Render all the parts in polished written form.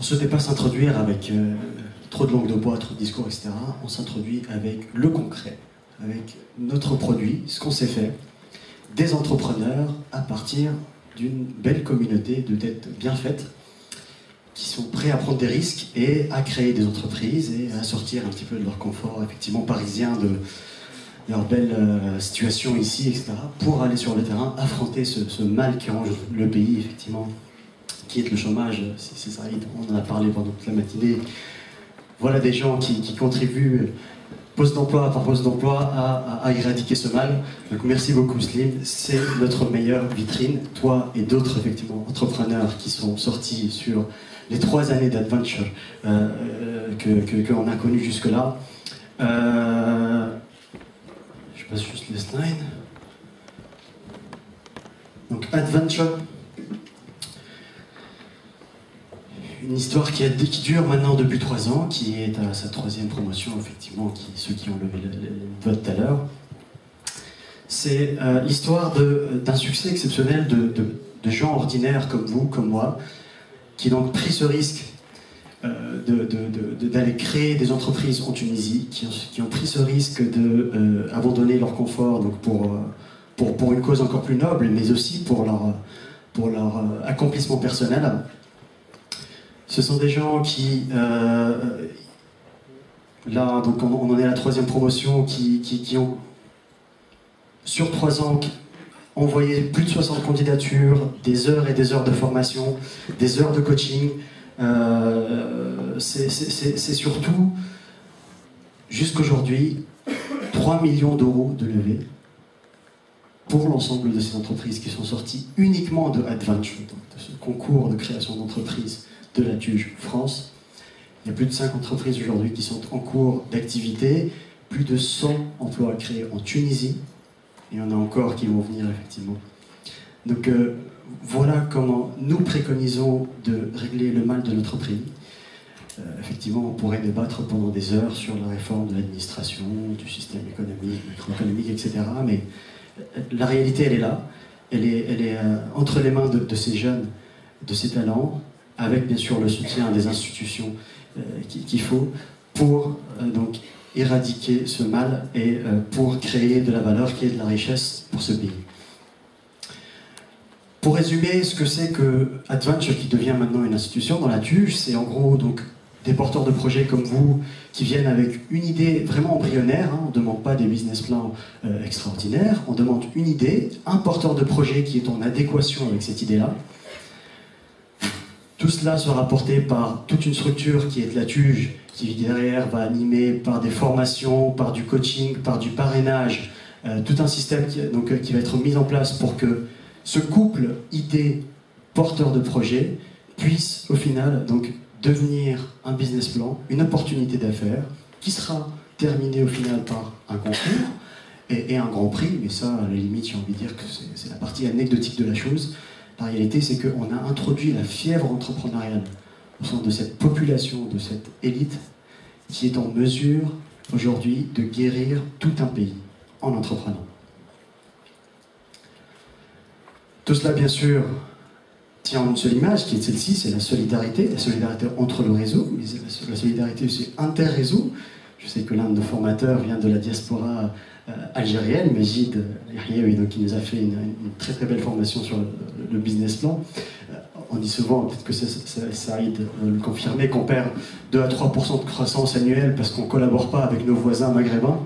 On ne souhaitait pas s'introduire avec trop de langue de bois, trop de discours, etc. On s'introduit avec le concret, avec notre produit, ce qu'on sait faire, des entrepreneurs à partir d'une belle communauté de têtes bien faites qui sont prêts à prendre des risques et à créer des entreprises et à sortir un petit peu de leur confort effectivement parisien, de leur belle situation ici, etc. pour aller sur le terrain, affronter ce mal qui ronge le pays, effectivement, qui est le chômage. C'est ça, on en a parlé pendant toute la matinée. Voilà des gens qui contribuent poste d'emploi par poste d'emploi à éradiquer ce mal. Donc merci beaucoup Slim, c'est notre meilleure vitrine. Toi et d'autres effectivement entrepreneurs qui sont sortis sur les 3 années d'adventure qu'on a connues jusque-là. Je passe juste les slides. Donc adventure, une histoire qui dure maintenant depuis 3 ans, qui est à sa 3e promotion, effectivement, ceux qui ont levé le vote tout à l'heure. C'est l'histoire d'un succès exceptionnel de gens ordinaires comme vous, comme moi, qui ont donc pris ce risque d'aller créer des entreprises en Tunisie, qui ont pris ce risque d'abandonner leur confort donc pour une cause encore plus noble, mais aussi pour leur accomplissement personnel. Ce sont des gens qui, là, donc on en est à la 3e promotion, qui ont, sur 3 ans, envoyé plus de 60 candidatures, des heures et des heures de formation, des heures de coaching. C'est surtout, jusqu'aujourd'hui, 3 millions d'euros de levée pour l'ensemble de ces entreprises qui sont sorties uniquement de Adventure, donc de ce concours de création d'entreprises de la TUJ France. Il y a plus de 5 entreprises aujourd'hui qui sont en cours d'activité, plus de 100 emplois créés en Tunisie, et il y en a encore qui vont venir effectivement. Donc voilà comment nous préconisons de régler le mal de notre pays. Effectivement, on pourrait débattre pendant des heures sur la réforme de l'administration, du système économique, macroéconomique, etc. Mais la réalité, elle est là. Elle est entre les mains de ces jeunes, de ces talents, avec bien sûr le soutien des institutions qu'il faut pour donc éradiquer ce mal et pour créer de la valeur qui est de la richesse pour ce pays. Pour résumer ce que c'est que Adventure, qui devient maintenant une institution dans la TUJ, c'est en gros donc des porteurs de projets comme vous qui viennent avec une idée vraiment embryonnaire. On ne demande pas des business plans extraordinaires, on demande une idée, un porteur de projet qui est en adéquation avec cette idée-là. Tout cela sera porté par toute une structure qui est de la TUJ, qui derrière va animer par des formations, par du coaching, par du parrainage, tout un système qui va être mis en place pour que ce couple idée porteur de projet puisse au final donc devenir un business plan, une opportunité d'affaires qui sera terminée au final par un concours et un grand prix, mais ça à la limite j'ai envie de dire que c'est la partie anecdotique de la chose. La réalité, c'est qu'on a introduit la fièvre entrepreneuriale au sein de cette population, de cette élite, qui est en mesure, aujourd'hui, de guérir tout un pays en entreprenant. Tout cela, bien sûr, tient en une seule image, qui est celle-ci, c'est la solidarité entre le réseau, mais la solidarité aussi inter-réseau. Je sais que l'un de nos formateurs vient de la diaspora algérienne, Majid Yahyaoui, donc qui nous a fait une très très belle formation sur le business plan. On dit souvent, peut-être que Saïd le confirmer, qu'on perd 2 à 3% de croissance annuelle parce qu'on ne collabore pas avec nos voisins maghrébins.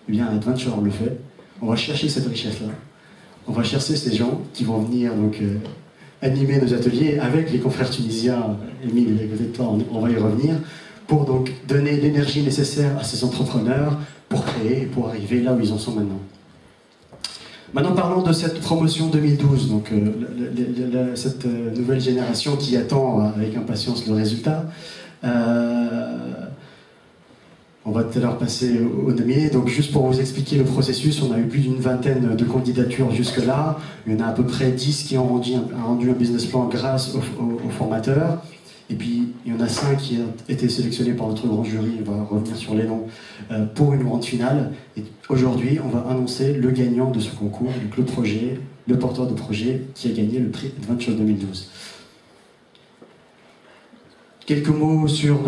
Eh bien, à Adventure, on le fait. On va chercher cette richesse-là. On va chercher ces gens qui vont venir donc, animer nos ateliers avec les confrères tunisiens. Émile, on va y revenir, pour donc donner l'énergie nécessaire à ces entrepreneurs pour créer et pour arriver là où ils en sont maintenant. Maintenant, parlons de cette promotion 2012, donc cette nouvelle génération qui attend avec impatience le résultat. On va tout à l'heure passer aux nominés. Donc, juste pour vous expliquer le processus, on a eu plus d'une vingtaine de candidatures jusque-là. Il y en a à peu près 10 qui ont rendu un business plan grâce aux formateurs. Et puis, il y en a 5 qui ont été sélectionnés par notre grand jury, on va revenir sur les noms, pour une grande finale. Et aujourd'hui, on va annoncer le gagnant de ce concours, donc le porteur de projet qui a gagné le prix Adventure 2012. Quelques mots sur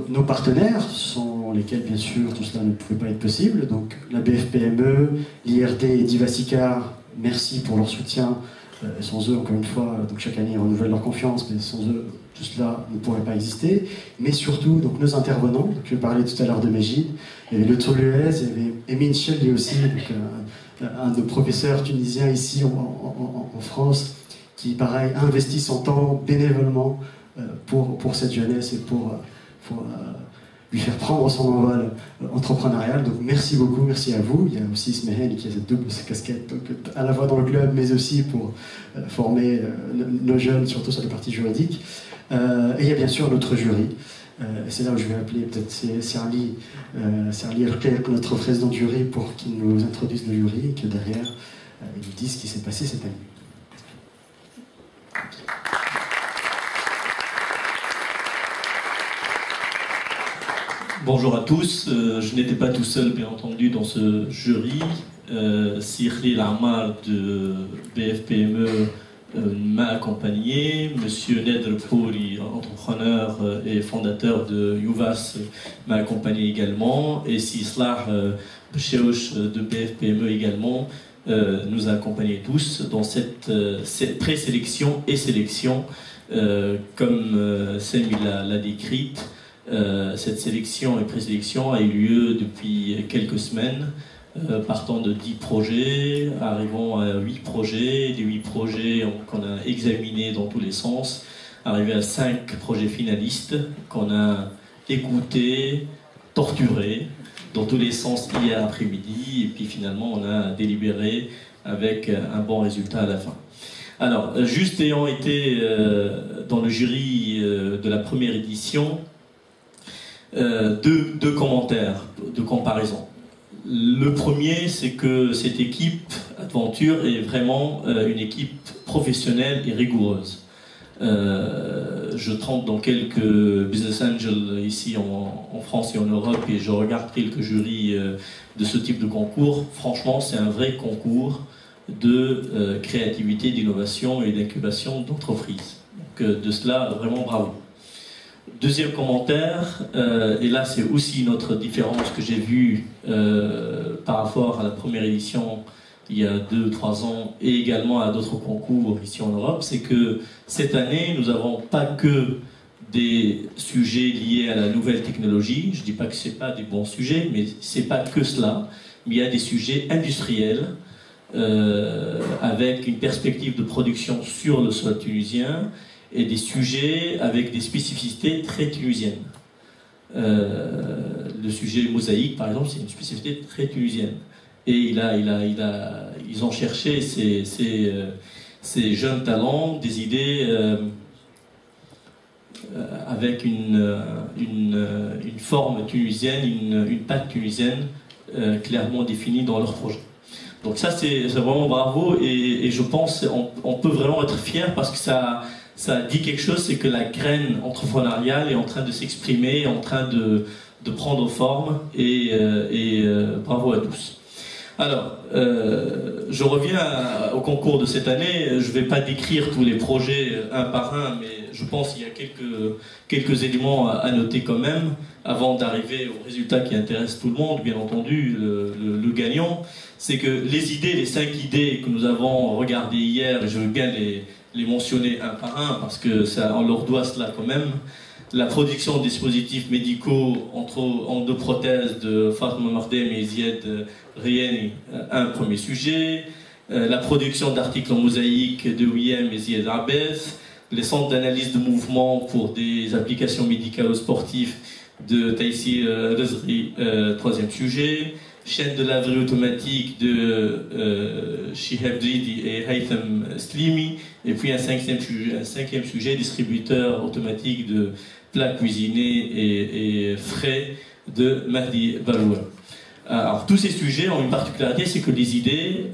nos partenaires, sans lesquels, bien sûr, tout cela ne pouvait pas être possible. Donc, la BFPME, l'IRD et Divacicar, merci pour leur soutien. Sans eux, encore une fois, donc chaque année, ils renouvellent leur confiance, mais sans eux, tout cela ne pourrait pas exister. Mais surtout, donc, nos intervenants, donc, je parlais tout à l'heure de Mejid, il y avait le Toulouse, il y avait Emin Chelli aussi, donc, un de nos professeurs tunisiens ici en France, qui, pareil, investit son temps bénévolement pour cette jeunesse et pour lui faire prendre son envol entrepreneurial. Donc merci beaucoup, merci à vous. Il y a aussi Ismaël qui a cette double casquette, donc, à la fois dans le club, mais aussi pour former nos jeunes, surtout sur les parties juridiques. Et il y a bien sûr notre jury. C'est là où je vais appeler peut-être Serli Erkel, notre président de jury, pour qu'il nous introduise le jury et que derrière, il nous dise ce qui s'est passé cette année. Bonjour à tous, je n'étais pas tout seul bien entendu dans ce jury. Sirli Lamar de BFPME m'a accompagné, Monsieur Nedr Pouri, entrepreneur et fondateur de Yuvas, m'a accompagné également, et Sislah Bcheouch de BFPME également nous a accompagnés tous dans cette présélection et sélection, comme Semi l'a décrite. Cette sélection et présélection a eu lieu depuis quelques semaines, partant de 10 projets, arrivant à 8 projets, des 8 projets qu'on a examinés dans tous les sens, arrivé à 5 projets finalistes qu'on a écoutés, torturés dans tous les sens hier après-midi, et puis finalement on a délibéré avec un bon résultat à la fin. Alors, juste ayant été dans le jury de la première édition, deux commentaires de comparaison. Le premier, c'est que cette équipe Adventure est vraiment une équipe professionnelle et rigoureuse. Je trempe dans quelques business angels ici en France et en Europe et je regarde quelques jurys de ce type de concours. Franchement, c'est un vrai concours de créativité, d'innovation et d'incubation d'entreprises. Donc de cela, vraiment bravo. Deuxième commentaire, et là c'est aussi une autre différence que j'ai vue par rapport à la première édition il y a 2-3 ans et également à d'autres concours ici en Europe, c'est que cette année nous n'avons pas que des sujets liés à la nouvelle technologie. Je ne dis pas que ce n'est pas des bons sujets, mais ce n'est pas que cela, mais il y a des sujets industriels avec une perspective de production sur le sol tunisien, et des sujets avec des spécificités très tunisiennes. Le sujet mosaïque, par exemple, c'est une spécificité très tunisienne. Et ils ont cherché ces jeunes talents, des idées avec une forme tunisienne, une patte tunisienne clairement définie dans leur projet. Donc ça, c'est vraiment bravo, et je pense qu'on peut vraiment être fier parce que ça dit quelque chose, c'est que la graine entrepreneuriale est en train de s'exprimer, en train de prendre forme, et bravo à tous. Alors, je reviens au concours de cette année. Je ne vais pas décrire tous les projets un par un, mais je pense qu'il y a quelques éléments à noter quand même, avant d'arriver au résultat qui intéresse tout le monde, bien entendu, le gagnant. C'est que les idées, les 5 idées que nous avons regardées hier, et je veux bien les mentionner un par un, parce que ça, on leur doit cela quand même. La production de dispositifs médicaux en 2 prothèses de Fatma Mardem et Zied Rieni, un premier sujet. La production d'articles en mosaïque de Wiem et Zied Abez. Les centres d'analyse de mouvement pour des applications médicales ou sportives de Taïsir Rezri, 3e sujet. Chaîne de laverie automatique de Shihab Zidi et Haytham Slimi, et puis un 5e sujet, distributeur automatique de plats cuisinés et frais de Mahdi Baroua. Alors tous ces sujets ont une particularité, c'est que l'idée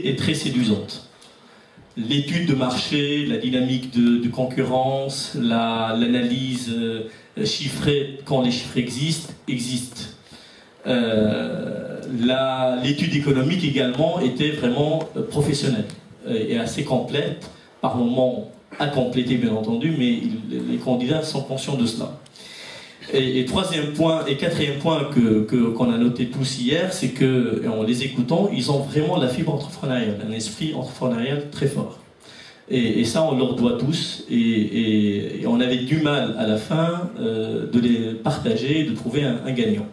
est très séduisante. L'étude de marché, la dynamique de concurrence, l'analyse chiffrée quand les chiffres existent. L'étude économique également était vraiment professionnelle et assez complète, par moments à compléter bien entendu, mais candidats sont conscients de cela. Et troisième point et quatrième point qu'on a noté tous hier, c'est qu'en les écoutant, ils ont vraiment la fibre entrepreneuriale, un esprit entrepreneurial très fort. Et ça, on leur doit tous. Et on avait du mal à la fin de les partager, de trouver un gagnant.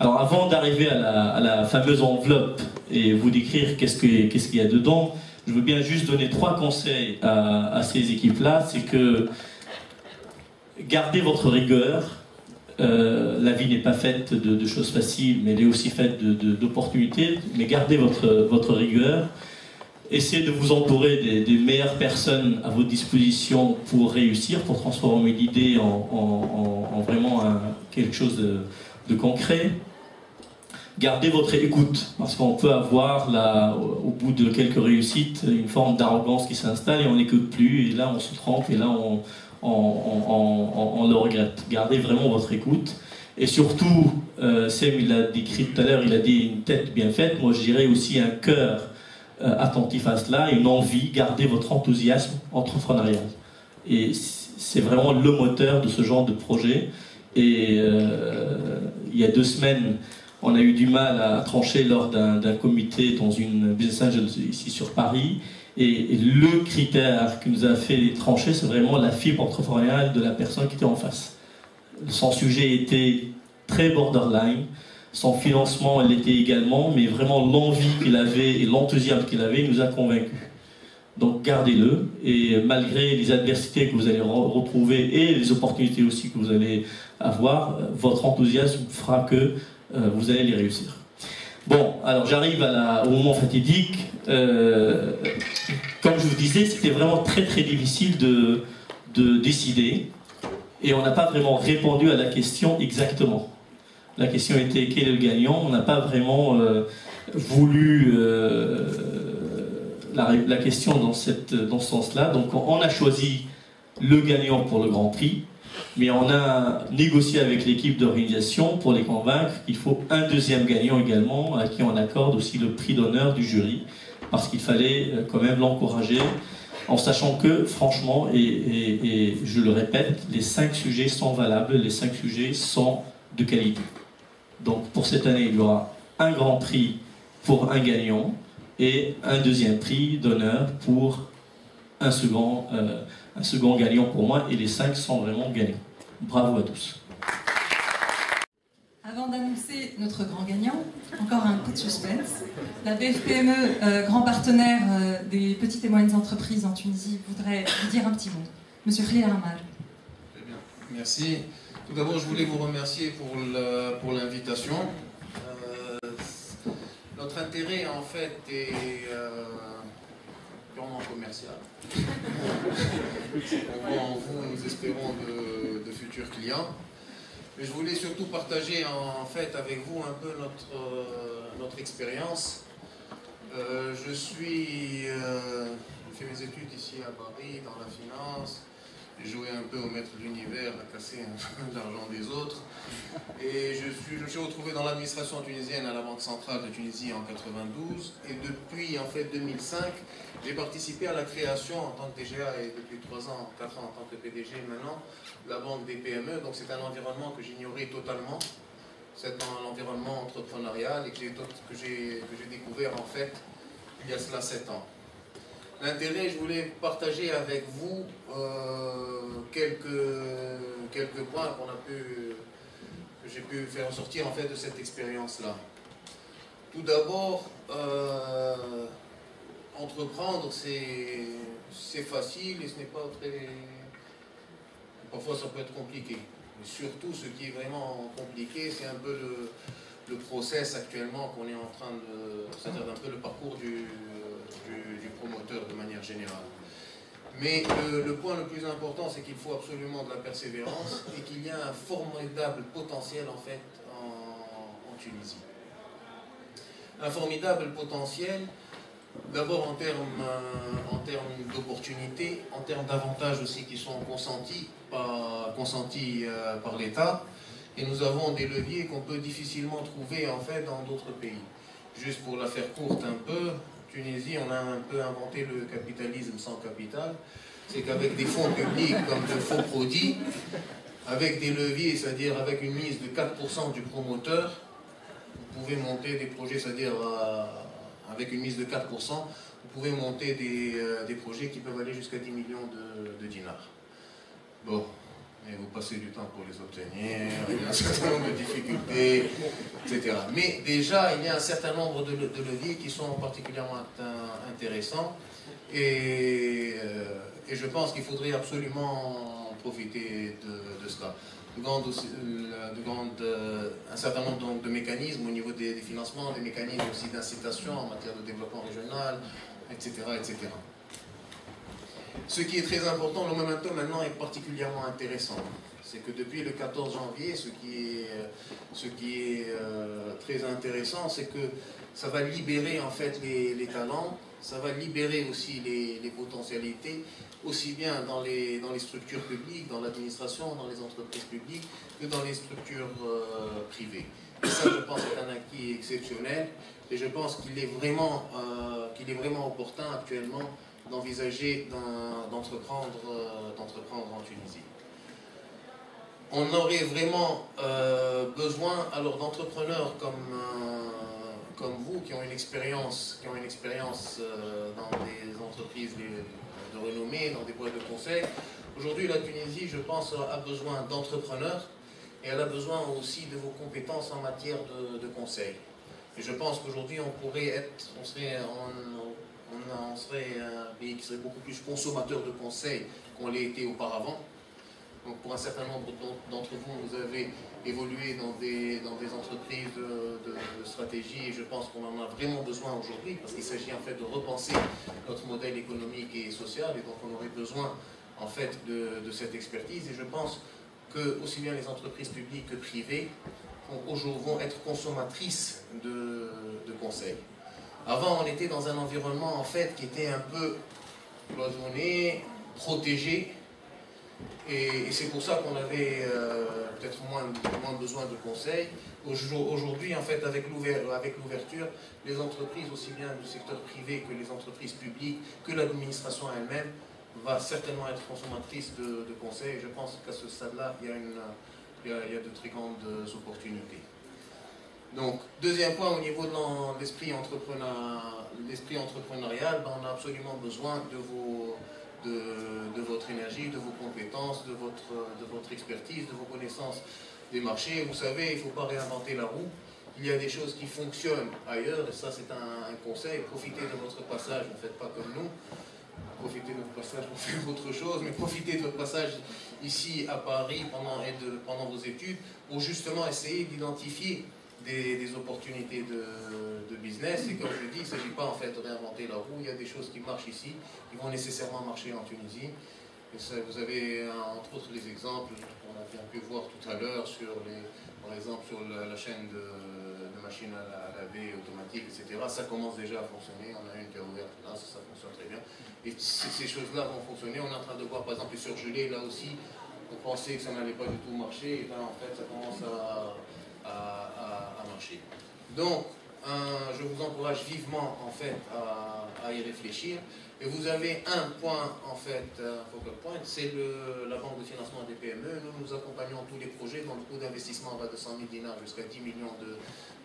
Alors avant d'arriver à la fameuse enveloppe et vous décrire qu'est-ce qu'il y a dedans, je veux bien juste donner 3 conseils à ces équipes-là. C'est que gardez votre rigueur. La vie n'est pas faite de choses faciles, mais elle est aussi faite d'opportunités. Mais gardez votre rigueur. Essayez de vous entourer des meilleures personnes à votre disposition pour réussir, pour transformer l'idée en vraiment quelque chose de concret. Gardez votre écoute, parce qu'on peut avoir, là, au bout de quelques réussites, une forme d'arrogance qui s'installe et on n'écoute plus, et là on se trompe, et là on le regrette. Gardez vraiment votre écoute. Et surtout, Sem il l'a décrit tout à l'heure, il a dit une tête bien faite, moi je dirais aussi un cœur attentif à cela, une envie, gardez votre enthousiasme entrepreneurial. Et c'est vraiment le moteur de ce genre de projet. Et il y a 2 semaines, on a eu du mal à trancher lors d'un comité dans une business angel ici sur Paris. Et le critère qui nous a fait trancher, c'est vraiment la fibre entrepreneuriale de la personne qui était en face. Son sujet était très borderline. Son financement, elle l'était également, mais vraiment l'envie qu'il avait et l'enthousiasme qu'il avait nous a convaincus. Donc gardez-le, et malgré les adversités que vous allez retrouver et les opportunités aussi que vous allez avoir, votre enthousiasme fera que vous allez les réussir. Bon, alors j'arrive au moment fatidique. Comme je vous disais, c'était vraiment très très difficile de décider, et on n'a pas vraiment répondu à la question exactement. La question était quel est le gagnant. On n'a pas vraiment voulu la question dans ce sens-là. Donc on a choisi le gagnant pour le Grand Prix, mais on a négocié avec l'équipe d'organisation pour les convaincre qu'il faut un deuxième gagnant également, à qui on accorde aussi le prix d'honneur du jury, parce qu'il fallait quand même l'encourager, en sachant que, franchement, et je le répète, les 5 sujets sont valables, les 5 sujets sont de qualité. Donc pour cette année, il y aura un grand prix pour un gagnant et un deuxième prix d'honneur pour un second gagnant pour moi, et les 5 sont vraiment gagnants. Bravo à tous. Avant d'annoncer notre grand gagnant, encore un coup de suspense. La BFPME, grand partenaire des petites et moyennes entreprises en Tunisie, voudrait vous dire un petit mot. Monsieur Khalil Amal. Très bien, merci. Tout d'abord, je voulais vous remercier pour l'invitation. Notre intérêt, en fait, est purement commercial. Nous espérons de futurs clients. Mais je voulais surtout partager en fait avec vous un peu notre expérience. J'ai fait mes études ici à Paris, dans la finance. J'ai joué un peu au maître de l'univers, à casser un peu l'argent des autres. Et je me suis retrouvé dans l'administration tunisienne à la Banque centrale de Tunisie en 92. Et depuis en fait 2005, j'ai participé à la création en tant que DGA et depuis 4 ans en tant que PDG maintenant, de la Banque des PME. Donc c'est un environnement que j'ignorais totalement. C'est un environnement entrepreneurial et que j'ai découvert en fait il y a cela 7 ans. L'intérêt, je voulais partager avec vous quelques points que j'ai pu faire sortir en fait de cette expérience-là. Tout d'abord, entreprendre, c'est facile et ce n'est pas très... Parfois, ça peut être compliqué. Mais surtout, ce qui est vraiment compliqué, c'est un peu le process actuellement qu'on est en train de... C'est-à-dire un peu le parcours du promoteur de manière générale. Mais le point le plus important, c'est qu'il faut absolument de la persévérance et qu'il y a un formidable potentiel en fait en Tunisie. Un formidable potentiel, d'abord en termes d'opportunités, en termes d'avantages aussi qui sont consentis par l'État, et nous avons des leviers qu'on peut difficilement trouver en fait dans d'autres pays. Juste pour la faire courte un peu, Tunisie, on a un peu inventé le capitalisme sans capital. c'est qu'avec des fonds publics comme de faux produits, avec des leviers, c'est-à-dire avec une mise de 4% du promoteur, vous pouvez monter des projets, c'est-à-dire avec une mise de 4%, vous pouvez monter des projets qui peuvent aller jusqu'à 10 millions de dinars. Bon, et vous passez du temps pour les obtenir, il y a un certain nombre de difficultés, etc. Mais déjà, il y a un certain nombre de leviers qui sont particulièrement intéressants et je pense qu'il faudrait absolument profiter de cela. Un certain nombre donc, de mécanismes au niveau des financements, des mécanismes aussi d'incitation en matière de développement régional, etc., etc. Ce qui est très important, le momentum maintenant est particulièrement intéressant. C'est que depuis le 14 janvier, ce qui est très intéressant, c'est que ça va libérer en fait les talents, ça va libérer aussi les potentialités, aussi bien dans les structures publiques, dans l'administration, dans les entreprises publiques, que dans les structures privées. Et ça, je pense, est un acquis exceptionnel, et je pense qu'il est vraiment opportun actuellement d'envisager d'entreprendre en Tunisie. On aurait vraiment besoin alors d'entrepreneurs comme vous qui ont une expérience dans des entreprises de renommée, dans des boîtes de conseil. Aujourd'hui, la Tunisie, je pense, a besoin d'entrepreneurs et elle a besoin aussi de vos compétences en matière de conseil. Et je pense qu'aujourd'hui, on serait un pays qui serait beaucoup plus consommateur de conseils qu'on l'ait été auparavant. Donc pour un certain nombre d'entre vous, vous avez évolué dans des entreprises de stratégie et je pense qu'on en a vraiment besoin aujourd'hui parce qu'il s'agit en fait de repenser notre modèle économique et social et donc on aurait besoin en fait de cette expertise et je pense que aussi bien les entreprises publiques que privées vont être consommatrices de conseils. Avant, on était dans un environnement en fait qui était un peu cloisonné, protégé, et c'est pour ça qu'on avait peut-être moins besoin de conseils. Aujourd'hui, en fait, avec l'ouverture, les entreprises, aussi bien du secteur privé que les entreprises publiques, que l'administration elle-même, va certainement être consommatrice de conseils. Et je pense qu'à ce stade-là, il y a de très grandes opportunités. Donc, deuxième point, au niveau de l'esprit entrepreneurial, on a absolument besoin de votre énergie, de vos compétences, de votre expertise, de vos connaissances des marchés. Vous savez, il ne faut pas réinventer la roue. Il y a des choses qui fonctionnent ailleurs, et ça c'est un conseil. Profitez de votre passage, ne faites pas comme nous. Profitez de votre passage pour faire autre chose, mais profitez de votre passage ici à Paris pendant vos études pour justement essayer d'identifier des opportunités de business. Et comme je dis, il ne s'agit pas en fait de réinventer la roue. Il y a des choses qui marchent ici, qui vont nécessairement marcher en Tunisie. Et ça, vous avez entre autres des exemples qu'on a bien pu voir tout à l'heure par exemple sur la chaîne de machines à laver automatique, etc. Ça commence déjà à fonctionner. On a une qui est ouverte là, ça fonctionne très bien. Et ces choses-là vont fonctionner. On est en train de voir par exemple les surgelés là aussi. On pensait que ça n'allait pas du tout marcher. Et là en fait ça commence à marcher. Donc, je vous encourage vivement en fait à y réfléchir. Et vous avez un point en fait, focal point, c'est la banque de financement des PME. Nous accompagnons tous les projets dont le coût d'investissement va de 100 000 dinars jusqu'à 10 millions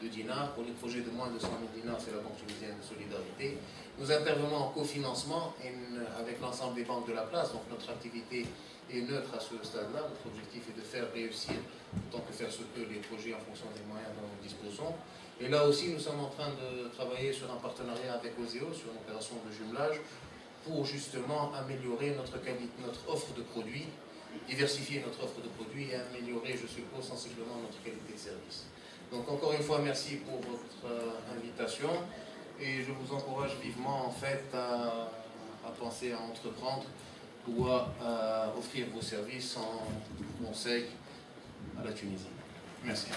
de dinars. Pour les projets de moins de 100 000 dinars, c'est la Banque tunisienne de solidarité. Nous intervenons en cofinancement avec l'ensemble des banques de la place. Donc notre activité est neutre à ce stade-là. Notre objectif est de faire réussir, autant que faire se peut, les projets en fonction des moyens dont nous disposons. Et là aussi, nous sommes en train de travailler sur un partenariat avec Oseo, sur une opération de jumelage, pour justement améliorer notre offre de produits, diversifier notre offre de produits et améliorer, je suppose, sensiblement notre qualité de service. Donc encore une fois, merci pour votre invitation et je vous encourage vivement en fait à penser à entreprendre ou à offrir vos services en conseil à la Tunisie. Merci.